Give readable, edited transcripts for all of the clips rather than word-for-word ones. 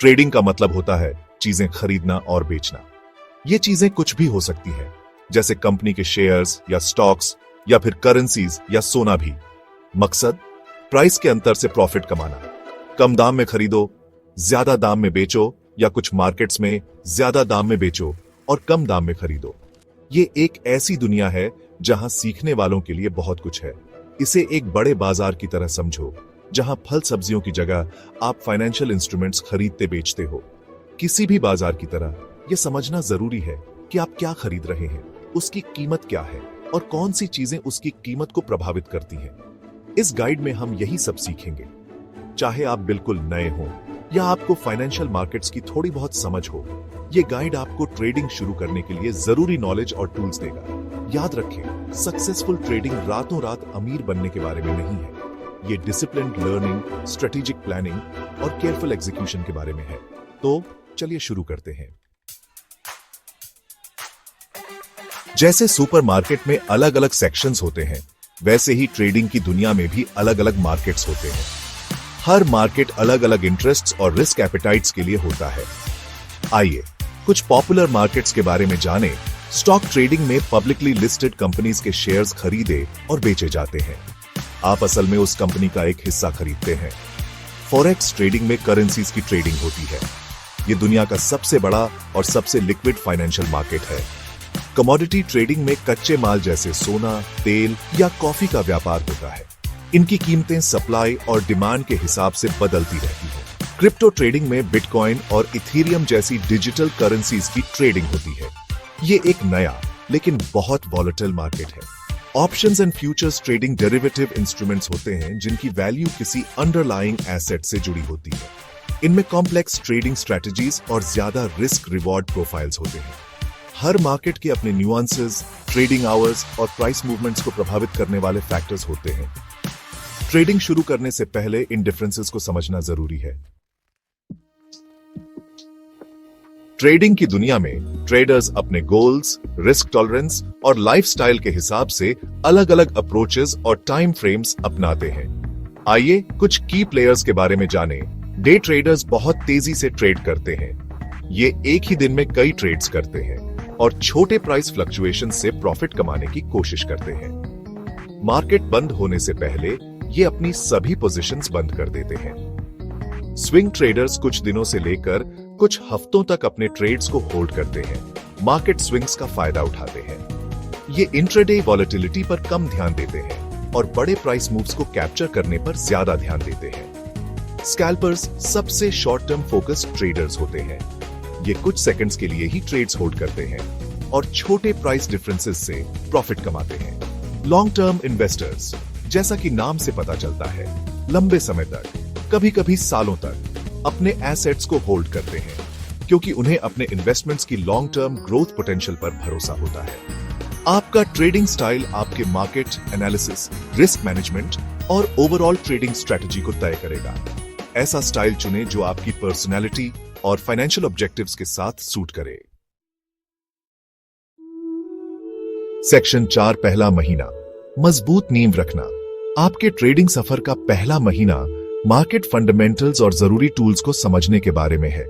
Trading का मतलब होता है चीजें खरीदना और बेचना। ये चीजें कुछ भी हो सकती हैं, जैसे कंपनी के शेयर्स या स्टॉक्स या फिर करेंसीज या सोना भी। मकसद प्राइस के अंतर से प्रॉफिट कमाना। कम दाम में खरीदो, ज्यादा दाम में बेचो, या कुछ मार्केट्स में ज्यादा दाम में बेचो और कम दाम में खरीदो। ये एक ऐसी दुनिया है जहां सीखने वालों के लिए बहुत कुछ है। इसे एक बड़े बाजार की तरह समझो, जहां फल सब्जियों की जगह आप फाइनेंशियल इंस्ट्रूमेंट्स खरीदते बेचते हो। किसी भी बाजार की तरह यह समझना जरूरी है कि आप क्या खरीद रहे हैं, उसकी कीमत क्या है और कौन सी चीजें उसकी कीमत को प्रभावित करती हैं। इस गाइड में हम यही सब सीखेंगे। चाहे आप बिल्कुल नए हो या आपको फाइनेंशियल मार्केट्स की थोड़ी बहुत समझ हो, ये गाइड आपको ट्रेडिंग शुरू करने के लिए जरूरी नॉलेज और टूल्स देगा। याद रखें, सक्सेसफुल ट्रेडिंग रातों रात अमीर बनने के बारे में नहीं है। ये डिसिप्लिन्ड लर्निंग, स्ट्रेटेजिक प्लानिंग और केयरफुल एग्जीक्यूशन के बारे में है। तो चलिए शुरू करते हैं। जैसे सुपरमार्केट में अलग अलग सेक्शंस होते हैं, वैसे ही ट्रेडिंग की दुनिया में भी अलग अलग मार्केट्स होते हैं। हर मार्केट अलग अलग इंटरेस्ट्स और रिस्क एपेटाइट्स के लिए होता है। आइए कुछ पॉपुलर मार्केट्स के बारे में जानें। स्टॉक ट्रेडिंग में पब्लिकली लिस्टेड कंपनीज के शेयर्स खरीदे और बेचे जाते हैं। आप असल में उस कंपनी का एक हिस्सा खरीदते हैं। फॉरेक्स ट्रेडिंग में करेंसीज की ट्रेडिंग होती है। यह दुनिया का सबसे बड़ा और सबसे लिक्विड फाइनेंशियल मार्केट है। कमोडिटी ट्रेडिंग में कच्चे माल जैसे सोना, तेल या कॉफी का व्यापार होता है। इनकी कीमतें सप्लाई और डिमांड के हिसाब से बदलती रहती हैं। क्रिप्टो ट्रेडिंग में बिटकॉइन और इथेरियम जैसी डिजिटल करेंसीज की ट्रेडिंग होती है। ये एक नया लेकिन बहुत वॉलेटाइल मार्केट है। Options and futures trading derivative instruments होते हैं जिनकी वैल्यू किसी अंडरलाइंग एसेट से जुड़ी होती है। इनमें कॉम्प्लेक्स ट्रेडिंग स्ट्रेटजीज और ज्यादा रिस्क रिवॉर्ड प्रोफाइल्स होते हैं। हर मार्केट के अपने न्यूआंसेस, ट्रेडिंग आवर्स और प्राइस मूवमेंट्स को प्रभावित करने वाले फैक्टर्स होते हैं। ट्रेडिंग शुरू करने से पहले इन डिफरेंसेस को समझना जरूरी है। ट्रेडिंग की दुनिया में ट्रेडर्स अपने गोल्स, रिस्क टॉलरेंस और लाइफस्टाइल के हिसाब से अलग अलग अप्रोचेस और टाइम फ्रेम्स अपनाते हैं। आइए कुछ की प्लेयर्स के बारे में जानें। डे ट्रेडर्स बहुत तेजी से ट्रेड करते हैं। ये एक ही दिन में कई ट्रेड्स करते हैं और छोटे प्राइस फ्लक्चुएशन से प्रॉफिट कमाने की कोशिश करते हैं। मार्केट बंद होने से पहले ये अपनी सभी पोजीशंस बंद कर देते हैं। स्विंग ट्रेडर्स कुछ दिनों से लेकर कुछ हफ्तों तक अपने ट्रेड्स को होल्ड करते हैं, मार्केट स्विंग्स का फायदा उठाते हैं। ये इंट्राडे वॉलेटिलिटी पर कम ध्यान देते हैं और बड़े प्राइस मूव्स को कैप्चर करने पर ज्यादा ध्यान देते हैं। स्कैल्पर्स सबसे शॉर्ट टर्म फोकस्ड ट्रेडर्स होते हैं। ये कुछ सेकंड्स के लिए ही ट्रेड्स होल्ड करते हैं और छोटे प्राइस डिफरेंसेस से प्रॉफिट कमाते हैं। लॉन्ग टर्म इन्वेस्टर्स, जैसा कि नाम से पता चलता है, लंबे समय तक, कभी कभी सालों तक अपने एसेट्स को होल्ड करते हैं, क्योंकि उन्हें अपने इन्वेस्टमेंट्स की लॉन्ग टर्म ग्रोथ पोटेंशियल पर भरोसा होता है। आपका ट्रेडिंग स्टाइल आपके मार्केट एनालिसिस, रिस्क मैनेजमेंट और ओवरऑल ट्रेडिंग स्ट्रेटजी को तय करेगा। ऐसा स्टाइल चुनें जो आपकी पर्सनैलिटी और फाइनेंशियल ऑब्जेक्टिव्स के साथ सूट करे। सेक्शन 4, पहला महीना, मजबूत नींव रखना। आपके ट्रेडिंग सफर का पहला महीना मार्केट फंडामेंटल्स और जरूरी टूल्स को समझने के बारे में है।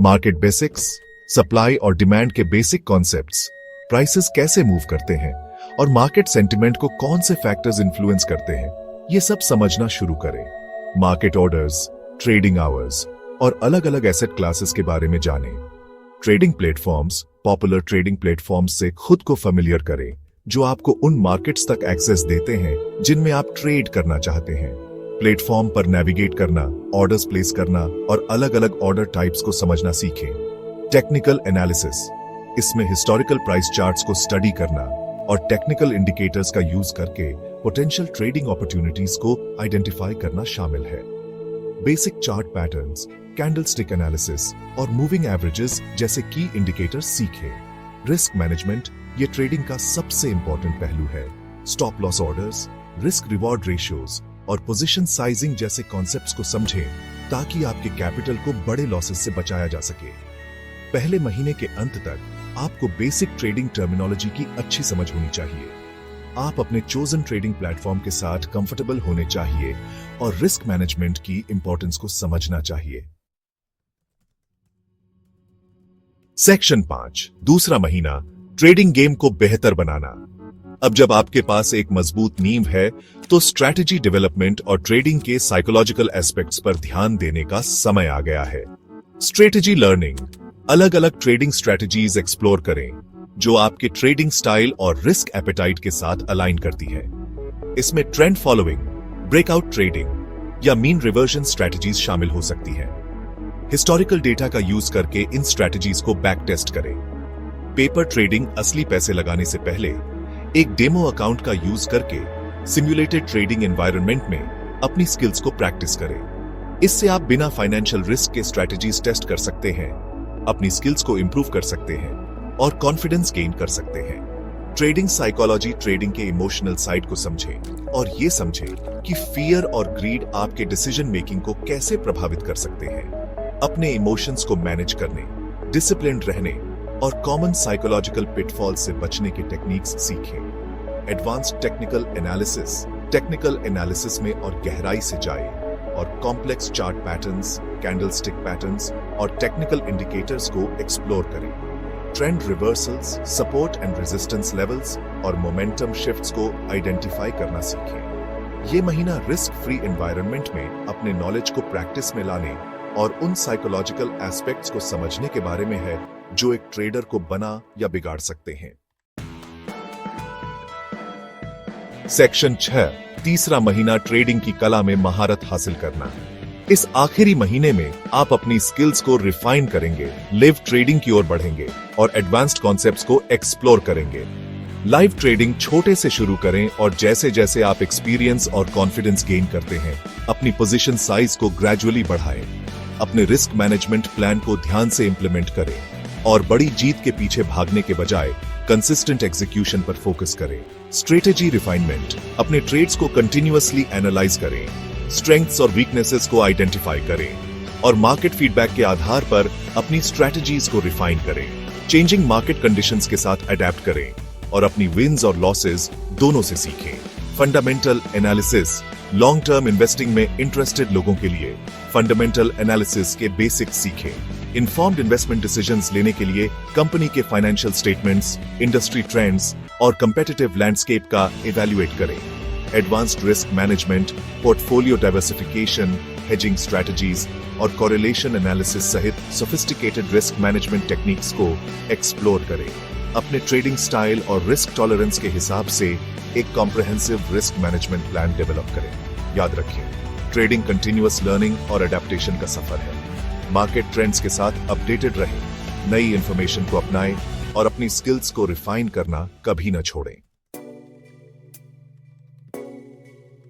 मार्केट बेसिक्स, सप्लाई और डिमांड के बेसिक कॉन्सेप्ट्स, प्राइसेस कैसे मूव करते हैं और मार्केट सेंटिमेंट को कौन से फैक्टर्स इन्फ्लुएंस करते हैं, ये सब समझना शुरू करें। मार्केट ऑर्डर्स, ट्रेडिंग आवर्स और अलग अलग एसेट क्लासेस के बारे में जानें। Trading platforms, popular trading platforms से खुद को फेमिलियर करें जो आपको उन मार्केट्स तक एक्सेस देते हैं जिनमें आप ट्रेड करना चाहते हैं। प्लेटफॉर्म पर नेविगेट करना, ऑर्डर्स प्लेस करना और अलग अलग ऑर्डर टाइप्स को समझना सीखें। टेक्निकल एनालिसिस, इसमें हिस्टोरिकल प्राइस चार्ट्स को स्टडी करना और टेक्निकल इंडिकेटर्स का यूज करके पोटेंशियल ट्रेडिंग अपॉर्चुनिटीज को आइडेंटिफाई करना शामिल है। Basic chart patterns, candlestick analysis और मूविंग एवरेजेस जैसे की इंडिकेटर्स सीखें। रिस्क मैनेजमेंट ये ट्रेडिंग का सबसे इंपॉर्टेंट पहलू है। Stop loss orders, risk reward ratios और पोजीशन साइजिंग जैसे कॉन्सेप्ट्स को समझें ताकि आपके कैपिटल को बड़े लॉसेस से बचाया जा सके। पहले महीने के अंत तक आपको बेसिक ट्रेडिंग टर्मिनोलॉजी की अच्छी समझ होनी चाहिए। आप अपने चोजन ट्रेडिंग प्लेटफॉर्म के साथ कंफर्टेबल होने चाहिए और रिस्क मैनेजमेंट की इंपॉर्टेंस को समझना चाहिए। सेक्शन 5 दूसरा महीना ट्रेडिंग गेम को बेहतर बनाना। अब जब आपके पास एक मजबूत नींव है तो स्ट्रैटेजी डेवलपमेंट और ट्रेडिंग के साइकोलॉजिकल एस्पेक्ट्स पर ध्यान देने का समय आ गया है। स्ट्रेटेजी लर्निंग, अलग अलग ट्रेडिंग स्ट्रैटेजीज एक्सप्लोर करें जो आपके ट्रेडिंग स्टाइल और रिस्क एपेटाइट के साथ अलाइन करती है। इसमें ट्रेंड फॉलोइंग, ब्रेकआउट ट्रेडिंग या मीन रिवर्जन स्ट्रैटेजीज शामिल हो सकती हैं। हिस्टोरिकल डेटा का यूज करके इन स्ट्रैटेजीज को बैक टेस्ट करें। पेपर ट्रेडिंग, असली पैसे लगाने से पहले एक डेमो अकाउंट का यूज करके सिम्युलेटेड ट्रेडिंग एनवायरनमेंट में अपनी स्किल्स को प्रैक्टिस करें। इससे आप बिना फाइनेंशियल रिस्क के स्ट्रैटेजीज टेस्ट कर सकते हैं, अपनी स्किल्स को इंप्रूव कर सकते हैं और कॉन्फिडेंस गेन कर सकते हैं। ट्रेडिंग साइकोलॉजी, ट्रेडिंग के इमोशनल साइड को समझें और ये समझें कि फियर और ग्रीड आपके डिसीजन मेकिंग को कैसे प्रभावित कर सकते हैं। अपने इमोशंस को मैनेज करने, डिसिप्लिन्ड रहने और कॉमन साइकोलॉजिकल पिटफॉल से बचने के टेक्निक्स सीखें। एडवांस्ड टेक्निकल एनालिसिस में और गहराई से जाएं और complex chart patterns, candlestick patterns और टेक्निकल इंडिकेटर्स को एक्सप्लोर करें। Trend reversals, support and resistance levels और मोमेंटम शिफ्ट्स को आइडेंटिफाई करना सीखें। ये महीना रिस्क फ्री एनवायरनमेंट में अपने नॉलेज को प्रैक्टिस में लाने और उन साइकोलॉजिकल एस्पेक्ट्स को समझने के बारे में है जो एक ट्रेडर को बना या बिगाड़ सकते हैं। सेक्शन 6 तीसरा महीना ट्रेडिंग की कला में महारत हासिल करना। इस आखिरी महीने में आप अपनी स्किल्स को रिफाइन करेंगे, लिव ट्रेडिंग की ओर बढ़ेंगे और एडवांस्ड कॉन्सेप्ट्स को एक्सप्लोर करेंगे। लाइव ट्रेडिंग छोटे से शुरू करें और जैसे जैसे आप एक्सपीरियंस और कॉन्फिडेंस गेन करते हैं, अपनी पोजीशन साइज को ग्रेजुअली बढ़ाएं। अपने रिस्क मैनेजमेंट प्लान को ध्यान से इंप्लीमेंट करें और बड़ी जीत के पीछे भागने के बजाय कंसिस्टेंट एग्जीक्यूशन पर फोकस करें। स्ट्रेटेजी रिफाइनमेंट, अपने ट्रेड्स को कंटिन्यूअसली एनालाइज करें, स्ट्रेंथ्स और वीकनेसेस को आइडेंटिफाई करें और मार्केट फीडबैक के आधार पर अपनी स्ट्रैटेजीज को रिफाइन करें। चेंजिंग मार्केट कंडीशंस के साथ अडेप्ट करें और अपनी विन्स और लॉसेस दोनों से सीखें। Fundamental analysis, long term investing में इंटरेस्टेड लोगों के लिए फंडामेंटल एनालिसिस के बेसिक्स सीखें। इन्फॉर्म्ड इन्वेस्टमेंट डिसीजंस लेने के लिए कंपनी के फाइनेंशियल स्टेटमेंट्स, इंडस्ट्री ट्रेंड्स और कंपेटिटिव लैंडस्केप का इवैल्यूएट करें। Advanced risk management, portfolio diversification, hedging strategies और कोरिलेशन एनालिसिस सहित सोफिस्टिकेटेड रिस्क मैनेजमेंट टेक्निक्स को एक्सप्लोर करें। अपने ट्रेडिंग स्टाइल और रिस्क टॉलरेंस के हिसाब से एक comprehensive risk management plan develop करें। याद रखिए, ट्रेडिंग कंटिन्यूअस लर्निंग और अडेप्टेशन का सफर है। मार्केट ट्रेंड्स के साथ अपडेटेड रहें, नई इंफॉर्मेशन को अपनाएं और अपनी स्किल्स को रिफाइन करना कभी न छोड़ें।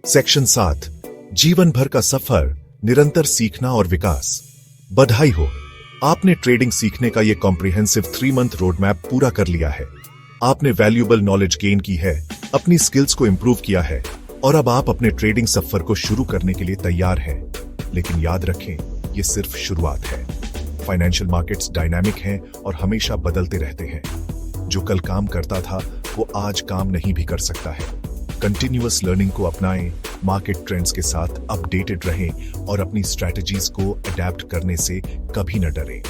सेक्शन 7 जीवन भर का सफर, निरंतर सीखना और विकास। बधाई हो, आपने ट्रेडिंग सीखने का यह कॉम्प्रिहेंसिव 3 मंथ रोड मैप पूरा कर लिया है। आपने वैल्यूएबल नॉलेज गेन की है, अपनी स्किल्स को इंप्रूव किया है और अब आप अपने ट्रेडिंग सफर को शुरू करने के लिए तैयार हैं। लेकिन याद रखें, ये सिर्फ शुरुआत है। फाइनेंशियल मार्केट्स डायनामिक हैं और हमेशा बदलते रहते हैं। जो कल काम करता था वो आज काम नहीं भी कर सकता है। कंटिन्यूअस लर्निंग को अपनाएं, मार्केट ट्रेंड्स के साथ अपडेटेड रहें और अपनी स्ट्रैटेजीज को अडेप्ट करने से कभी न डरें।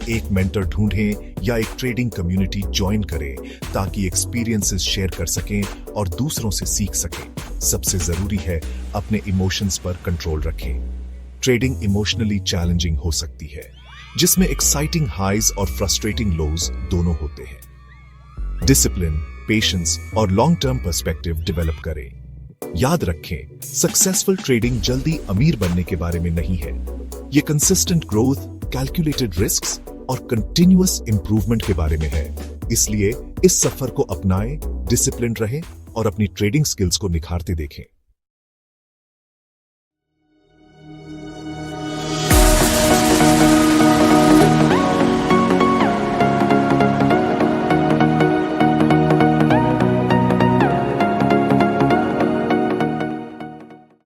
एक मेंटर ढूंढें या एक ट्रेडिंग कम्युनिटी ज्वाइन करें ताकि एक्सपीरियंसेस शेयर कर सकें और दूसरों से सीख सकें। सबसे जरूरी है, अपने इमोशंस पर कंट्रोल रखें। ट्रेडिंग इमोशनली चैलेंजिंग हो सकती है, जिसमें एक्साइटिंग हाइज और फ्रस्ट्रेटिंग लोज दोनों होते हैं। डिसिप्लिन, पेशेंस और लॉन्ग टर्म पर्सपेक्टिव डेवलप करें। याद रखें, सक्सेसफुल ट्रेडिंग जल्दी अमीर बनने के बारे में नहीं है। ये कंसिस्टेंट ग्रोथ, कैलकुलेटेड रिस्क्स और कंटिन्यूअस इंप्रूवमेंट के बारे में है। इसलिए इस सफर को अपनाएं, डिसिप्लिन रहें और अपनी ट्रेडिंग स्किल्स को निखारते देखें।